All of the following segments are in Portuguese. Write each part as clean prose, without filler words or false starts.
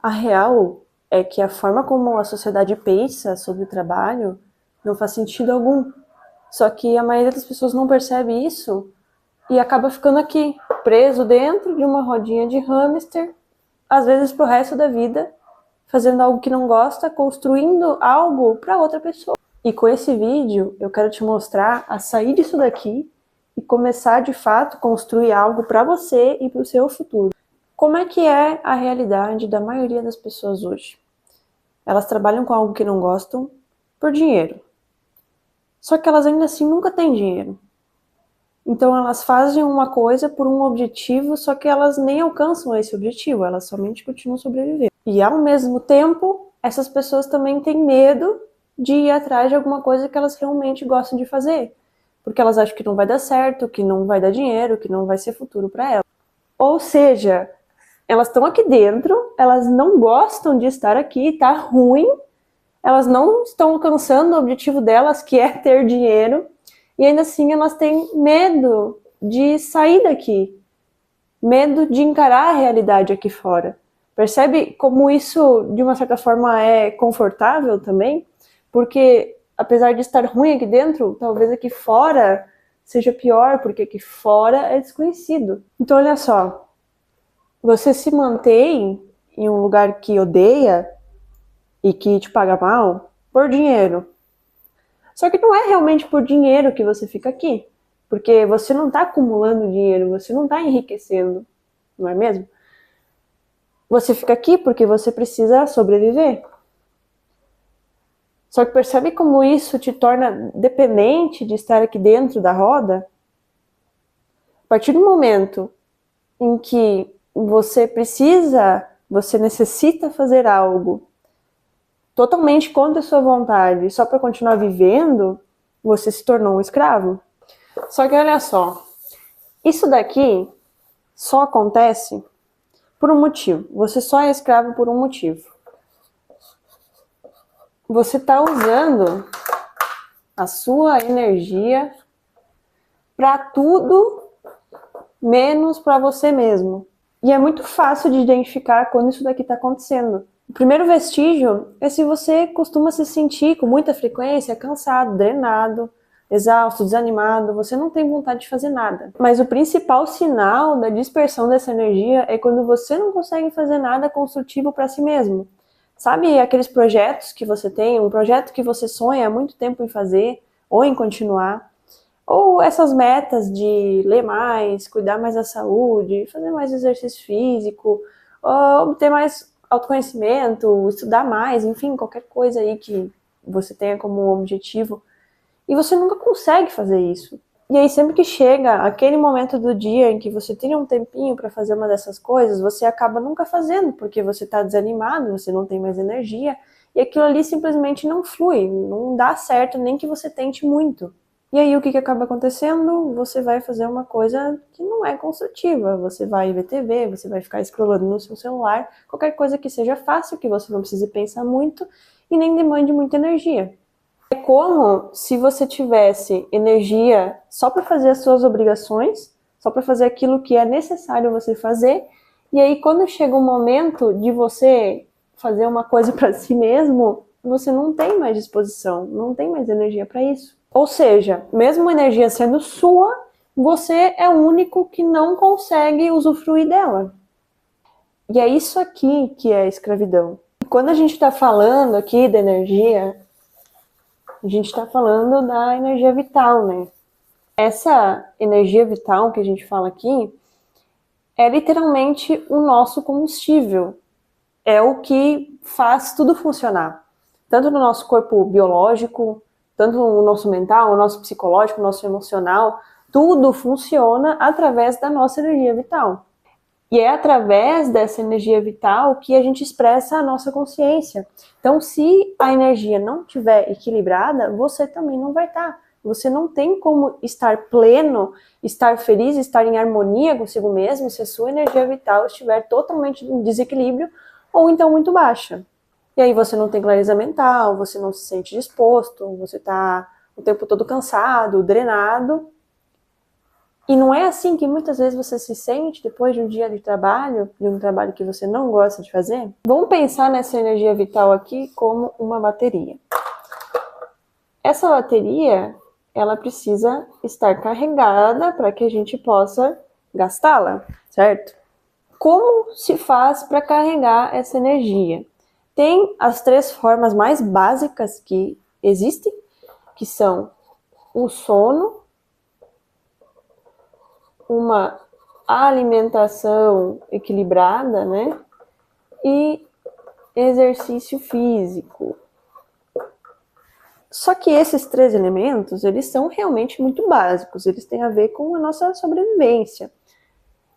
A real é que a forma como a sociedade pensa sobre o trabalho não faz sentido algum. Só que a maioria das pessoas não percebe isso e acaba ficando aqui, preso dentro de uma rodinha de hamster, às vezes pro resto da vida, fazendo algo que não gosta, construindo algo para outra pessoa. E com esse vídeo eu quero te mostrar a sair disso daqui e começar de fato a construir algo para você e para o seu futuro. Como é que é a realidade da maioria das pessoas hoje? Elas trabalham com algo que não gostam por dinheiro. Só que elas ainda assim nunca têm dinheiro. Então elas fazem uma coisa por um objetivo, só que elas nem alcançam esse objetivo, elas somente continuam sobrevivendo. E ao mesmo tempo, essas pessoas também têm medo de ir atrás de alguma coisa que elas realmente gostam de fazer. Porque elas acham que não vai dar certo, que não vai dar dinheiro, que não vai ser futuro para elas. Ou seja, elas estão aqui dentro, elas não gostam de estar aqui, tá ruim, elas não estão alcançando o objetivo delas, que é ter dinheiro, e ainda assim elas têm medo de sair daqui, medo de encarar a realidade aqui fora. Percebe como isso, de uma certa forma, é confortável também? Porque, apesar de estar ruim aqui dentro, talvez aqui fora seja pior, porque aqui fora é desconhecido. Então, olha só, você se mantém em um lugar que odeia e que te paga mal por dinheiro. Só que não é realmente por dinheiro que você fica aqui, porque você não está acumulando dinheiro, você não está enriquecendo, não é mesmo? Você fica aqui porque você precisa sobreviver. Só que percebe como isso te torna dependente de estar aqui dentro da roda? A partir do momento em que você necessita fazer algo totalmente contra a sua vontade, só para continuar vivendo, você se tornou um escravo. Só que olha só, isso daqui só acontece por um motivo. Você só é escravo por um motivo. Você está usando a sua energia para tudo menos para você mesmo. E é muito fácil de identificar quando isso daqui está acontecendo. O primeiro vestígio é se você costuma se sentir com muita frequência cansado, drenado, exausto, desanimado, você não tem vontade de fazer nada. Mas o principal sinal da dispersão dessa energia é quando você não consegue fazer nada construtivo para si mesmo. Sabe aqueles projetos que você tem, um projeto que você sonha há muito tempo em fazer ou em continuar? Ou essas metas de ler mais, cuidar mais da saúde, fazer mais exercício físico, obter mais autoconhecimento, estudar mais, enfim, qualquer coisa aí que você tenha como objetivo. E você nunca consegue fazer isso. E aí sempre que chega aquele momento do dia em que você tem um tempinho para fazer uma dessas coisas, você acaba nunca fazendo, porque você está desanimado, você não tem mais energia, e aquilo ali simplesmente não flui, não dá certo, nem que você tente muito. E aí o que acaba acontecendo? Você vai fazer uma coisa que não é construtiva, você vai ver TV, você vai ficar scrollando no seu celular, qualquer coisa que seja fácil, que você não precise pensar muito e nem demande muita energia. É como se você tivesse energia só para fazer as suas obrigações, só para fazer aquilo que é necessário você fazer, e aí quando chega o momento de você fazer uma coisa para si mesmo, você não tem mais disposição, não tem mais energia para isso. Ou seja, mesmo a energia sendo sua, você é o único que não consegue usufruir dela. E é isso aqui que é a escravidão. E quando a gente está falando aqui da energia, a gente está falando da energia vital, né? Essa energia vital que a gente fala aqui é literalmente o nosso combustível. É o que faz tudo funcionar. Tanto no nosso corpo biológico, tanto no nosso mental, no nosso psicológico, no nosso emocional. Tudo funciona através da nossa energia vital. E é através dessa energia vital que a gente expressa a nossa consciência. Então, se a energia não estiver equilibrada, você também não vai estar. Você não tem como estar pleno, estar feliz, estar em harmonia consigo mesmo se a sua energia vital estiver totalmente em desequilíbrio ou então muito baixa. E aí você não tem clareza mental, você não se sente disposto, você está o tempo todo cansado, drenado. E não é assim que muitas vezes você se sente depois de um dia de trabalho, de um trabalho que você não gosta de fazer? Vamos pensar nessa energia vital aqui como uma bateria. Essa bateria, ela precisa estar carregada para que a gente possa gastá-la, certo? Como se faz para carregar essa energia? Tem as 3 formas mais básicas que existem, que são o sono, uma alimentação equilibrada, né? E exercício físico. Só que esses 3 elementos, eles são realmente muito básicos, eles têm a ver com a nossa sobrevivência.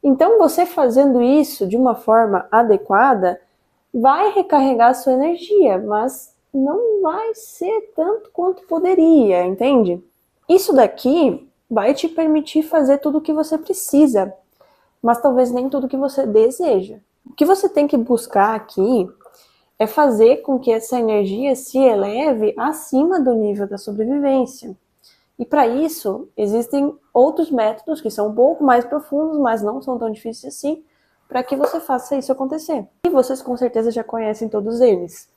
Então, você fazendo isso de uma forma adequada, vai recarregar a sua energia, mas não vai ser tanto quanto poderia, entende? Isso daqui vai te permitir fazer tudo o que você precisa, mas talvez nem tudo o que você deseja. O que você tem que buscar aqui é fazer com que essa energia se eleve acima do nível da sobrevivência. E para isso, existem outros métodos que são um pouco mais profundos, mas não são tão difíceis assim, para que você faça isso acontecer. E vocês com certeza já conhecem todos eles.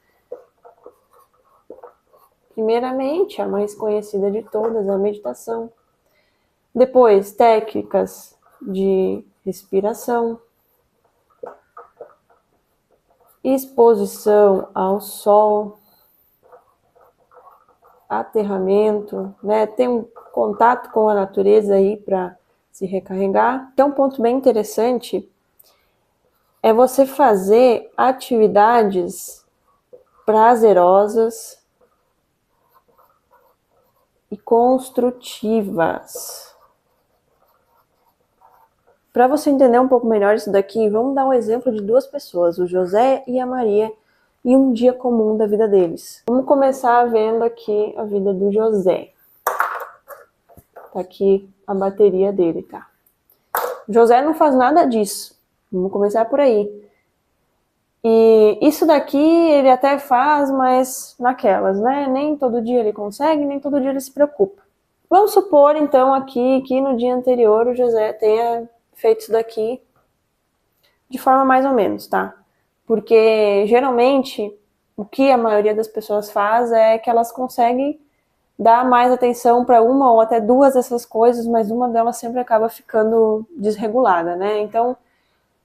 Primeiramente, a mais conhecida de todas, a meditação. Depois, técnicas de respiração, exposição ao sol, aterramento, né? Ter um contato com a natureza aí para se recarregar. Então, um ponto bem interessante é você fazer atividades prazerosas e construtivas. Para você entender um pouco melhor isso daqui, vamos dar um exemplo de 2 pessoas, o José e a Maria, e um dia comum da vida deles. Vamos começar vendo aqui a vida do José. Tá aqui a bateria dele, tá? O José não faz nada disso. Vamos começar por aí. E isso daqui ele até faz, mas naquelas, né? Nem todo dia ele consegue, nem todo dia ele se preocupa. Vamos supor, então, aqui que no dia anterior o José tenha feito isso daqui de forma mais ou menos, tá? Porque geralmente o que a maioria das pessoas faz é que elas conseguem dar mais atenção para uma ou até 2 dessas coisas, mas uma delas sempre acaba ficando desregulada, né? Então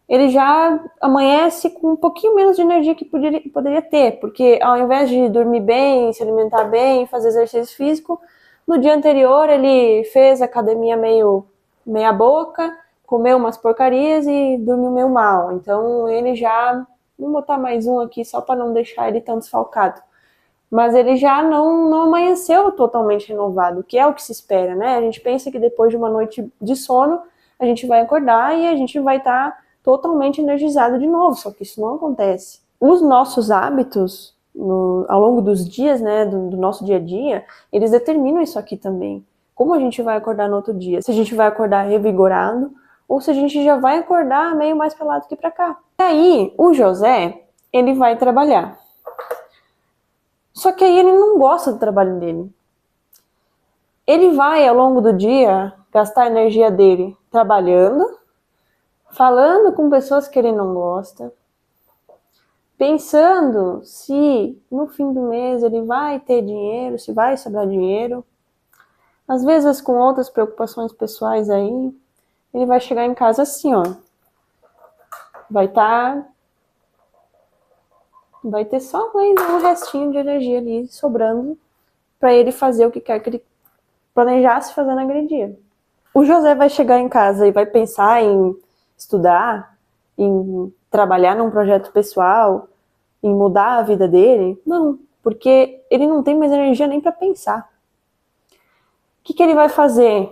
ele já amanhece com um pouquinho menos de energia que poderia ter, porque ao invés de dormir bem, se alimentar bem, fazer exercício físico, no dia anterior ele fez academia meia boca, comeu umas porcarias e dormiu meio mal. Então ele já, vou botar mais um aqui só para não deixar ele tão desfalcado, mas ele já não amanheceu totalmente renovado, que é o que se espera, né? A gente pensa que depois de uma noite de sono, a gente vai acordar e a gente vai estar totalmente energizado de novo, só que isso não acontece. Os nossos hábitos, ao longo dos dias, né, do nosso dia a dia, eles determinam isso aqui também. Como a gente vai acordar no outro dia? Se a gente vai acordar revigorado, ou se a gente já vai acordar meio mais para lá do que para cá. E aí, o José, ele vai trabalhar. Só que aí ele não gosta do trabalho dele. Ele vai, ao longo do dia, gastar a energia dele trabalhando, falando com pessoas que ele não gosta, pensando se no fim do mês ele vai ter dinheiro, se vai sobrar dinheiro. Às vezes com outras preocupações pessoais aí, ele vai chegar em casa assim, ó. Vai ter só um restinho de energia ali sobrando para ele fazer o que quer que ele planejasse fazer naquele dia. O José vai chegar em casa e vai pensar em estudar, em trabalhar num projeto pessoal, em mudar a vida dele? Não, porque ele não tem mais energia nem para pensar. O que ele vai fazer?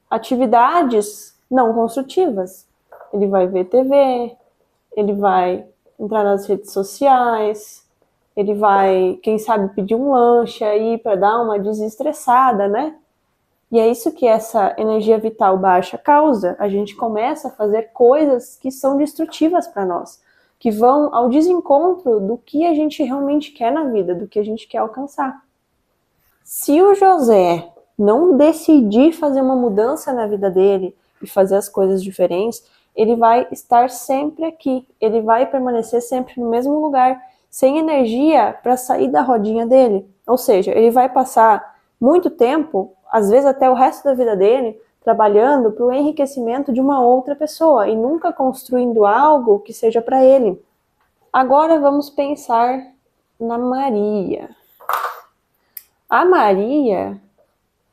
Atividades não construtivas. Ele vai ver TV, ele vai entrar nas redes sociais, ele vai, quem sabe, pedir um lanche aí para dar uma desestressada, né? E é isso que essa energia vital baixa causa. A gente começa a fazer coisas que são destrutivas para nós, que vão ao desencontro do que a gente realmente quer na vida, do que a gente quer alcançar. Se o José não decidir fazer uma mudança na vida dele, e fazer as coisas diferentes, ele vai estar sempre aqui, ele vai permanecer sempre no mesmo lugar, sem energia para sair da rodinha dele. Ou seja, ele vai passar muito tempo, às vezes até o resto da vida dele, trabalhando para o enriquecimento de uma outra pessoa e nunca construindo algo que seja para ele. Agora vamos pensar na Maria. A Maria,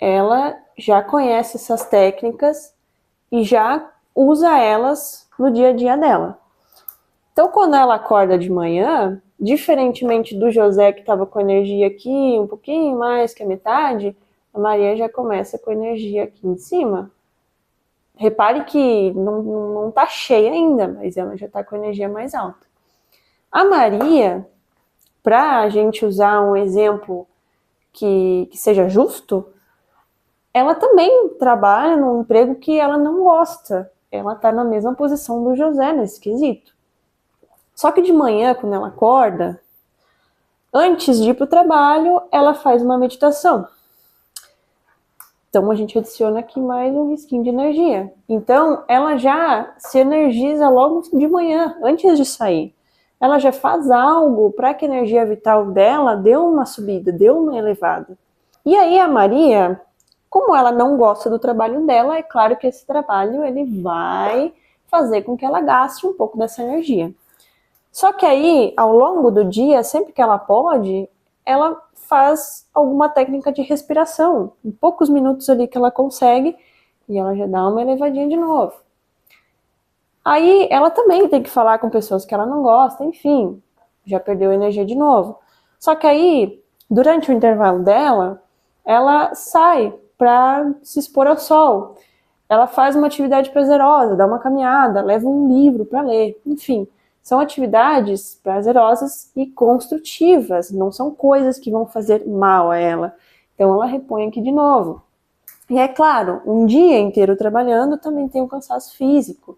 ela já conhece essas técnicas e já usa elas no dia a dia dela. Então, quando ela acorda de manhã, diferentemente do José que estava com energia aqui, um pouquinho mais que a metade, a Maria já começa com energia aqui em cima. Repare que não está cheia ainda, mas ela já está com energia mais alta. A Maria, para a gente usar um exemplo que seja justo, ela também trabalha num emprego que ela não gosta. Ela está na mesma posição do José nesse quesito. Só que de manhã, quando ela acorda, antes de ir para o trabalho, ela faz uma meditação. Então, a gente adiciona aqui mais um risquinho de energia. Então, ela já se energiza logo de manhã, antes de sair. Ela já faz algo para que a energia vital dela dê uma subida, dê uma elevada. E aí, a Maria, como ela não gosta do trabalho dela, é claro que esse trabalho ele vai fazer com que ela gaste um pouco dessa energia. Só que aí, ao longo do dia, sempre que ela pode, ela faz alguma técnica de respiração. Em poucos minutos ali que ela consegue, e ela já dá uma elevadinha de novo. Aí, ela também tem que falar com pessoas que ela não gosta, enfim, já perdeu energia de novo. Só que aí, durante o intervalo dela, ela sai para se expor ao sol. Ela faz uma atividade prazerosa, dá uma caminhada, leva um livro para ler, enfim. São atividades prazerosas e construtivas, não são coisas que vão fazer mal a ela. Então ela repõe aqui de novo. E é claro, um dia inteiro trabalhando também tem um cansaço físico,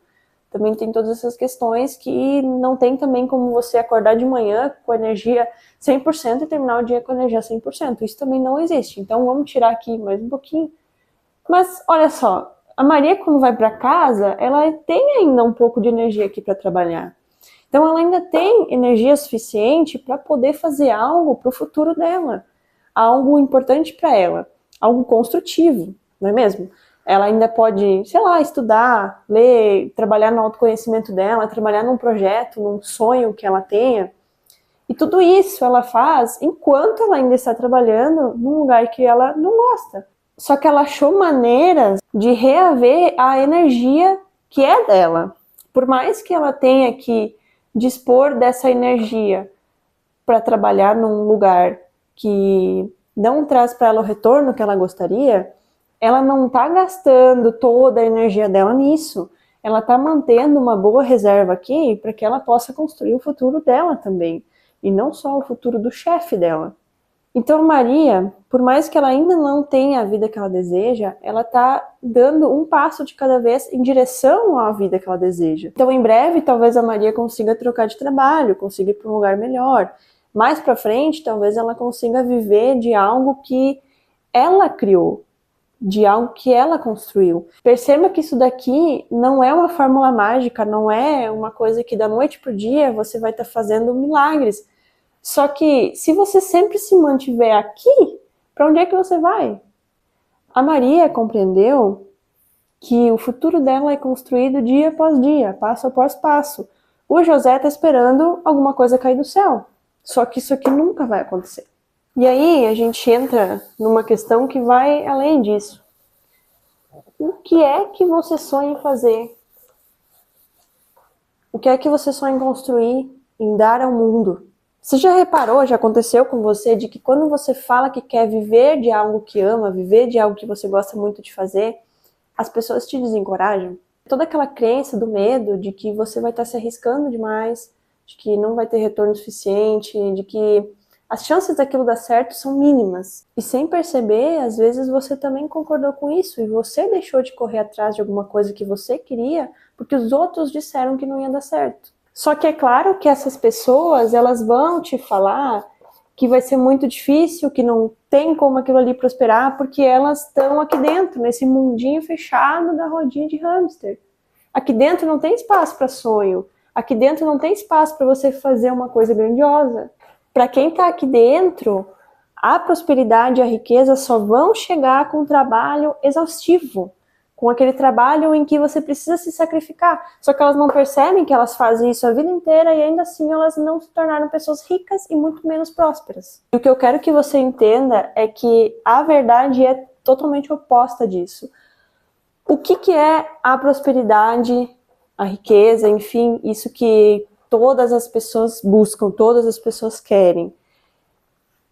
também tem todas essas questões que não tem também como você acordar de manhã com energia 100% e terminar o dia com energia 100%. Isso também não existe. Então vamos tirar aqui mais um pouquinho. Mas olha só, a Maria quando vai para casa, ela tem ainda um pouco de energia aqui para trabalhar. Então ela ainda tem energia suficiente para poder fazer algo para o futuro dela, algo importante para ela, algo construtivo, não é mesmo? Ela ainda pode, sei lá, estudar, ler, trabalhar no autoconhecimento dela, trabalhar num projeto, num sonho que ela tenha. E tudo isso ela faz enquanto ela ainda está trabalhando num lugar que ela não gosta. Só que ela achou maneiras de reaver a energia que é dela. Por mais que ela tenha que dispor dessa energia para trabalhar num lugar que não traz para ela o retorno que ela gostaria, ela não está gastando toda a energia dela nisso. Ela está mantendo uma boa reserva aqui para que ela possa construir o futuro dela também, e não só o futuro do chefe dela. Então, Maria, por mais que ela ainda não tenha a vida que ela deseja, ela está dando um passo de cada vez em direção à vida que ela deseja. Então, em breve, talvez a Maria consiga trocar de trabalho, consiga ir para um lugar melhor. Mais para frente, talvez ela consiga viver de algo que ela criou, de algo que ela construiu. Perceba que isso daqui não é uma fórmula mágica, não é uma coisa que da noite para o dia você vai estar fazendo milagres. Só que, se você sempre se mantiver aqui, para onde é que você vai? A Maria compreendeu que o futuro dela é construído dia após dia, passo após passo. O José está esperando alguma coisa cair do céu. Só que isso aqui nunca vai acontecer. E aí a gente entra numa questão que vai além disso. O que é que você sonha em fazer? O que é que você sonha em construir, em dar ao mundo? Você já reparou, já aconteceu com você, de que quando você fala que quer viver de algo que ama, viver de algo que você gosta muito de fazer, as pessoas te desencorajam? Toda aquela crença do medo de que você vai estar se arriscando demais, de que não vai ter retorno suficiente, de que as chances daquilo dar certo são mínimas. E sem perceber, às vezes você também concordou com isso e você deixou de correr atrás de alguma coisa que você queria porque os outros disseram que não ia dar certo. Só que é claro que essas pessoas, elas vão te falar que vai ser muito difícil, que não tem como aquilo ali prosperar, porque elas estão aqui dentro, nesse mundinho fechado da rodinha de hamster. Aqui dentro não tem espaço para sonho. Aqui dentro não tem espaço para você fazer uma coisa grandiosa. Para quem está aqui dentro, a prosperidade e a riqueza só vão chegar com um trabalho exaustivo, com aquele trabalho em que você precisa se sacrificar. Só que elas não percebem que elas fazem isso a vida inteira e ainda assim elas não se tornaram pessoas ricas e muito menos prósperas. E o que eu quero que você entenda é que a verdade é totalmente oposta disso. O que é a prosperidade, a riqueza, enfim, isso que todas as pessoas buscam, todas as pessoas querem?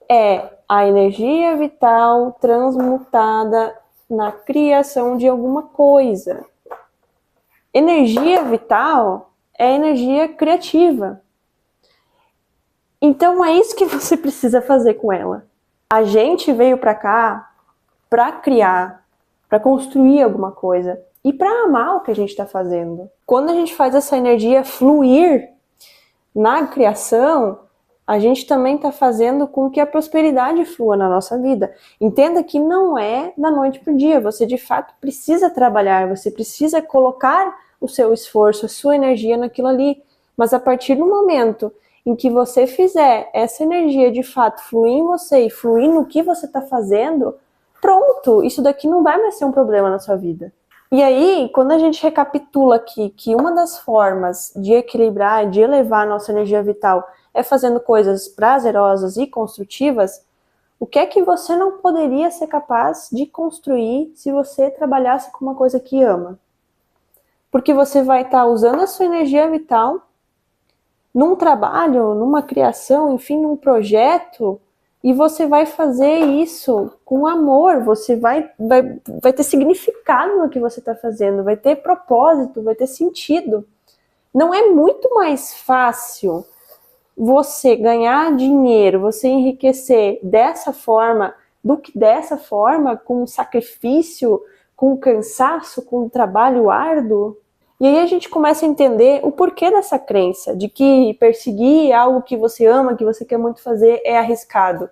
É a energia vital transmutada na criação de alguma coisa. Energia vital é energia criativa. Então é isso que você precisa fazer com ela. A gente veio para cá para criar, para construir alguma coisa e para amar o que a gente está fazendo. Quando a gente faz essa energia fluir na criação, a gente também está fazendo com que a prosperidade flua na nossa vida. Entenda que não é da noite para o dia. Você, de fato, precisa trabalhar. Você precisa colocar o seu esforço, a sua energia naquilo ali. Mas a partir do momento em que você fizer essa energia, de fato, fluir em você e fluir no que você está fazendo, pronto, isso daqui não vai mais ser um problema na sua vida. E aí, quando a gente recapitula aqui que uma das formas de equilibrar, de elevar a nossa energia vital é fazendo coisas prazerosas e construtivas, o que é que você não poderia ser capaz de construir se você trabalhasse com uma coisa que ama? Porque você vai estar usando a sua energia vital num trabalho, numa criação, enfim, num projeto, e você vai fazer isso com amor, você vai ter significado no que você está fazendo, vai ter propósito, vai ter sentido. Não é muito mais fácil você ganhar dinheiro, você enriquecer dessa forma, do que dessa forma, com sacrifício, com cansaço, com trabalho árduo? E aí a gente começa a entender o porquê dessa crença, de que perseguir algo que você ama, que você quer muito fazer, é arriscado.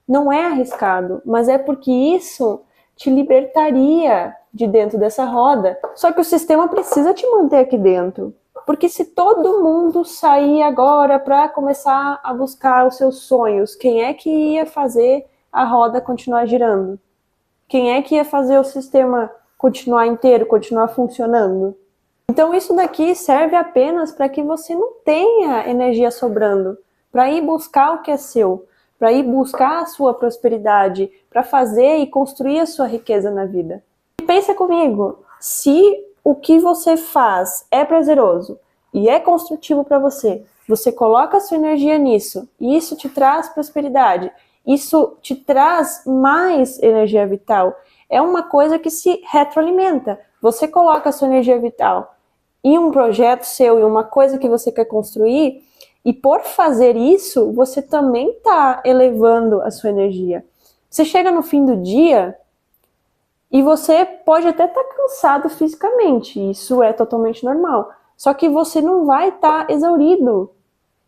Não é arriscado, mas é porque isso te libertaria de dentro dessa roda. Só que o sistema precisa te manter aqui dentro. Porque se todo mundo sair agora para começar a buscar os seus sonhos, quem é que ia fazer a roda continuar girando? Quem é que ia fazer o sistema continuar inteiro, continuar funcionando? Então isso daqui serve apenas para que você não tenha energia sobrando, para ir buscar o que é seu, para ir buscar a sua prosperidade, para fazer e construir a sua riqueza na vida. E pensa comigo, se o que você faz é prazeroso e é construtivo para você, você coloca a sua energia nisso, e isso te traz prosperidade, isso te traz mais energia vital, é uma coisa que se retroalimenta. Você coloca a sua energia vital em um projeto seu, em uma coisa que você quer construir, e por fazer isso, você também está elevando a sua energia. Você chega no fim do dia e você pode até estar cansado fisicamente, isso é totalmente normal. Só que você não vai estar exaurido,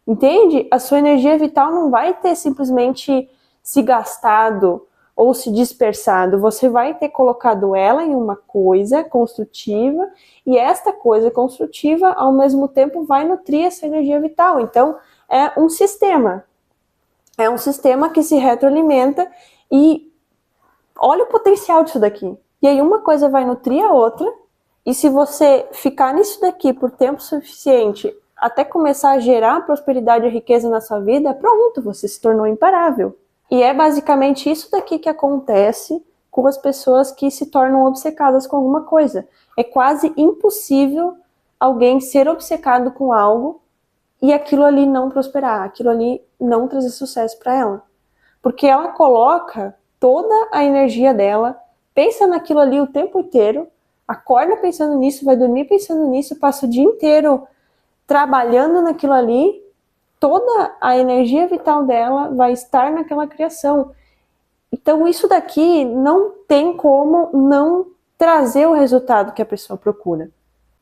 entende? A sua energia vital não vai ter simplesmente se gastado ou se dispersado. Você vai ter colocado ela em uma coisa construtiva, e esta coisa construtiva, ao mesmo tempo, vai nutrir essa energia vital. Então, é um sistema. É um sistema que se retroalimenta, e olha o potencial disso daqui. E aí uma coisa vai nutrir a outra, e se você ficar nisso daqui por tempo suficiente, até começar a gerar prosperidade e riqueza na sua vida, pronto, você se tornou imparável. E é basicamente isso daqui que acontece com as pessoas que se tornam obcecadas com alguma coisa. É quase impossível alguém ser obcecado com algo e aquilo ali não prosperar, aquilo ali não trazer sucesso para ela. Porque ela coloca toda a energia dela, pensa naquilo ali o tempo inteiro, acorda pensando nisso, vai dormir pensando nisso, passa o dia inteiro trabalhando naquilo ali, toda a energia vital dela vai estar naquela criação. Então isso daqui não tem como não trazer o resultado que a pessoa procura.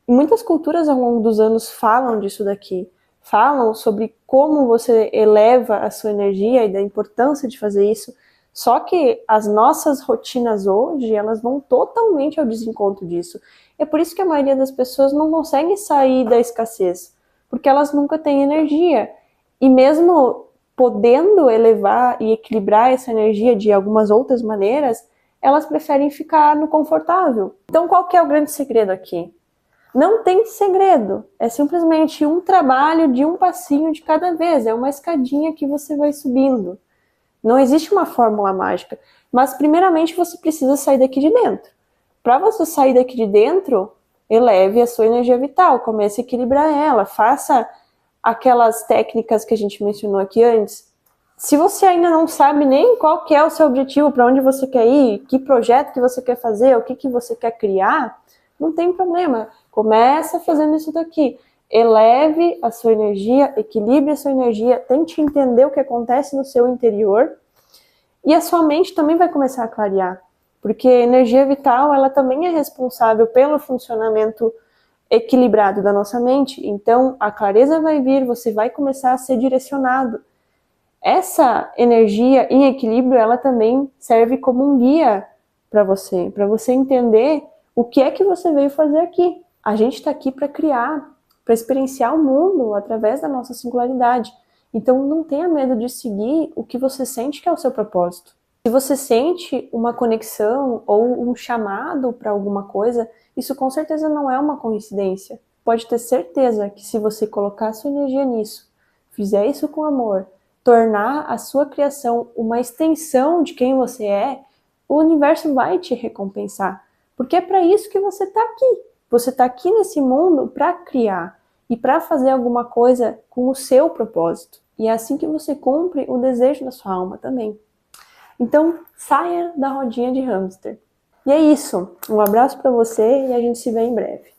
E muitas culturas ao longo dos anos falam disso daqui. falam sobre como você eleva a sua energia e da importância de fazer isso. Só que as nossas rotinas hoje, elas vão totalmente ao desencontro disso. É por isso que a maioria das pessoas não consegue sair da escassez, porque elas nunca têm energia. E mesmo podendo elevar e equilibrar essa energia de algumas outras maneiras, elas preferem ficar no confortável. Então, qual que é o grande segredo aqui? Não tem segredo, é simplesmente um trabalho de um passinho de cada vez, é uma escadinha que você vai subindo. Não existe uma fórmula mágica, mas primeiramente você precisa sair daqui de dentro. Para você sair daqui de dentro, eleve a sua energia vital, comece a equilibrar ela, faça aquelas técnicas que a gente mencionou aqui antes. Se você ainda não sabe nem qual que é o seu objetivo, para onde você quer ir, que projeto que você quer fazer, o que você quer criar, não tem problema. Começa fazendo isso daqui. Eleve a sua energia, equilibre a sua energia, tente entender o que acontece no seu interior e a sua mente também vai começar a clarear, porque a energia vital, ela também é responsável pelo funcionamento equilibrado da nossa mente. Então, a clareza vai vir, você vai começar a ser direcionado. Essa energia em equilíbrio, ela também serve como um guia para você entender o que é que você veio fazer aqui. A gente está aqui para criar, para experienciar o mundo através da nossa singularidade. Então, não tenha medo de seguir o que você sente que é o seu propósito. Se você sente uma conexão ou um chamado para alguma coisa, isso com certeza não é uma coincidência. Pode ter certeza que se você colocar sua energia nisso, fizer isso com amor, tornar a sua criação uma extensão de quem você é, o universo vai te recompensar. Porque é para isso que você está aqui. Você está aqui nesse mundo para criar e para fazer alguma coisa com o seu propósito. E é assim que você cumpre o desejo da sua alma também. Então, saia da rodinha de hamster. E é isso. Um abraço para você e a gente se vê em breve.